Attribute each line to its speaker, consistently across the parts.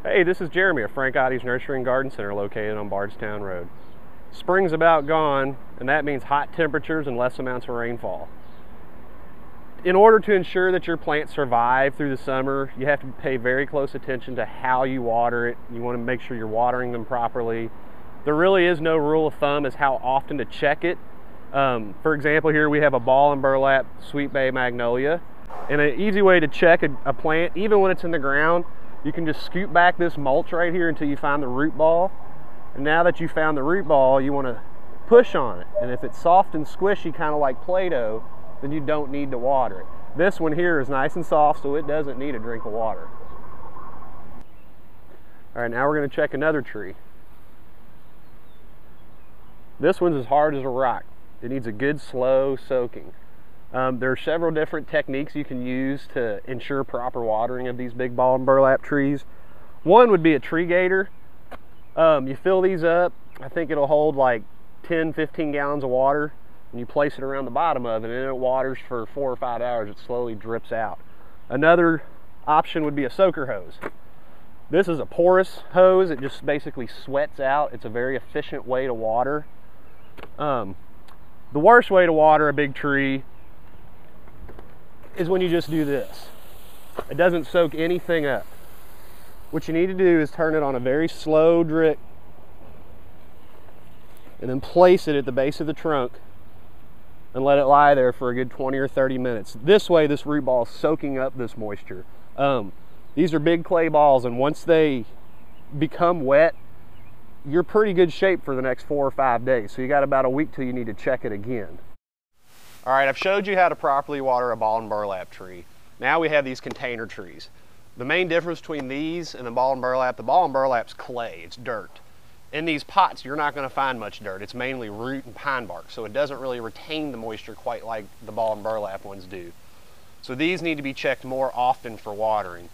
Speaker 1: Hey, this is Jeremy at Frank Otte's Nursery and Garden Center located on Bardstown Road. Spring's about gone, and that means hot temperatures and less amounts of rainfall. In order to ensure that your plants survive through the summer, you have to pay very close attention to how you water it. You want to make sure you're watering them properly. There really is no rule of thumb as how often to check it. For example, here we have a ball and burlap sweet bay magnolia. And an easy way to check a plant, even when it's in the ground, you can just scoop back this mulch right here until you find the root ball. And now that you found the root ball, you want to push on it. And if it's soft and squishy, kind of like Play-Doh, then you don't need to water it. This one here is nice and soft, so it doesn't need a drink of water. All right, now we're going to check another tree. This one's as hard as a rock. It needs a good slow soaking. There are several different techniques you can use to ensure proper watering of these big ball and burlap trees. One would be a tree gator. You fill these up. I think it'll hold like 10-15 gallons of water, and you place it around the bottom of it, and it waters for 4 or 5 hours. It slowly drips out. Another option would be a soaker hose. This is a porous hose. It just basically sweats out. It's a very efficient way to water. The worst way to water a big tree is when you just do this. It doesn't soak anything up. What you need to do is turn it on a very slow drip and then place it at the base of the trunk and let it lie there for a good 20 or 30 minutes. This way, this root ball is soaking up this moisture. These are big clay balls, and once they become wet, you're pretty good shape for the next 4 or 5 days. So you got about a week till you need to check it again. All right, I've showed you how to properly water a ball and burlap tree. Now we have these container trees. The main difference between these and the ball and burlap's clay, it's dirt. In these pots, you're not going to find much dirt. It's mainly root and pine bark, so it doesn't really retain the moisture quite like the ball and burlap ones do. So these need to be checked more often for watering.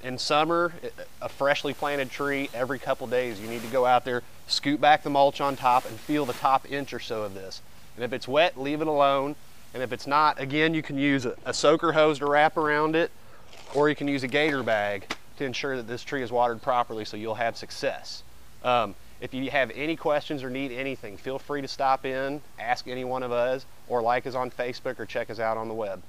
Speaker 1: In summer, a freshly planted tree, every couple days, you need to go out there, scoop back the mulch on top, and feel the top inch or so of this. And if it's wet, leave it alone. And if it's not, again, you can use a soaker hose to wrap around it, or you can use a gator bag to ensure that this tree is watered properly so you'll have success. If you have any questions or need anything, feel free to stop in, ask any one of us, or like us on Facebook or check us out on the web.